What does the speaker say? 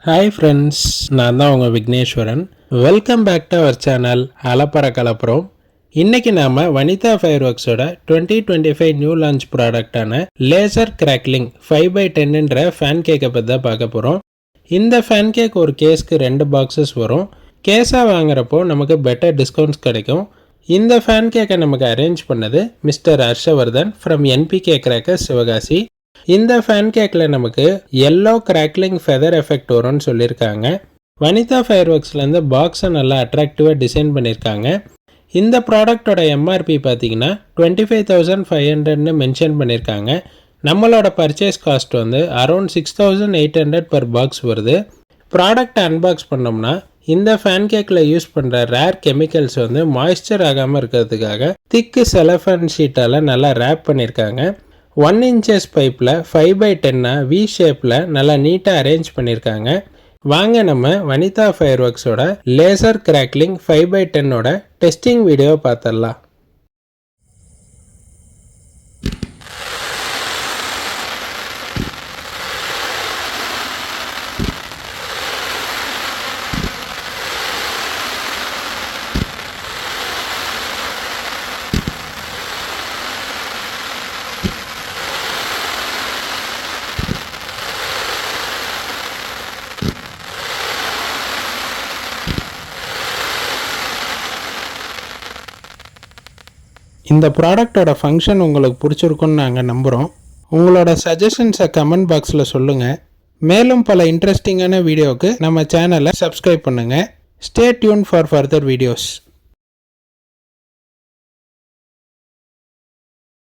Hi friends, நான் தான் உங்கள் Vigneswaran. Welcome back to our channel அலப்பற கலப்புறோம். இன்றைக்கி நாம் வனிதா ஃபயர் ஒர்க்ஸோட 2025 நியூ லான்ச் ப்ராடக்டான லேசர் கிராக்லிங் 5x10ன்ற ஃபேன் கேக்கை பற்றி தான் பார்க்க போகிறோம். இந்த ஃபேன் கேக் ஒரு கேஸ்க்கு 2 பாக்ஸஸ் வரும். கேஸாக வாங்குறப்போ நமக்கு பெட்டர் டிஸ்கவுண்ட்ஸ் கிடைக்கும். இந்த ஃபேன் கேக்கை நமக்கு அரேஞ்ச் பண்ணது mister Harshvardhan from NPK crackers Sivakasi. இந்த ஃபேன் கேக்கில் நமக்கு எல்லோ கிராக்லிங் ஃபெதர் எஃபெக்ட் வரும்னு சொல்லியிருக்காங்க. வனிதா ஃபயர் ஒர்க்ஸ்லேருந்து பாக்ஸை நல்லா அட்ராக்டிவாக டிசைன் பண்ணியிருக்காங்க. இந்த ப்ராடக்டோட எம்ஆர்பி பார்த்தீங்கன்னா 25,500ன்னு மென்ஷன் பண்ணியிருக்காங்க. நம்மளோட பர்ச்சேஸ் காஸ்ட் வந்து அரௌண்ட் 6,800 பர் பாக்ஸ் வருது. ப்ராடக்ட் அன்பாக்ஸ் பண்ணோம்னா இந்த ஃபேன் கேக்கில் யூஸ் பண்ணுற ரேர் கெமிக்கல்ஸ் வந்து மாய்ஸ்சர் ஆகாமல் இருக்கிறதுக்காக திக்கு செலஃபன் ஷீட்டால் நல்லா ரேப் பண்ணியிருக்காங்க. 1 inches பைப்பில் 5x10 வி ஷேப்பில் நல்லா நீட்டாக அரேஞ்ச் பண்ணியிருக்காங்க. வாங்க நம்ம வனிதா ஃபயர் ஒர்க்ஸோட லேசர் கிராக்லிங் 5x10ஓட டெஸ்டிங் வீடியோ பார்த்துடலாம். இந்த ப்ராடக்டோட ஃபங்க்ஷன் உங்களுக்கு பிடிச்சிருக்குன்னு நாங்கள் நம்புகிறோம். உங்களோட சஜஷன்ஸை கமெண்ட் பாக்ஸில் சொல்லுங்கள். மேலும் பல இன்ட்ரெஸ்டிங்கான வீடியோவுக்கு நம்ம சேனலை சப்ஸ்கிரைப் பண்ணுங்கள். Stay tune for further videos.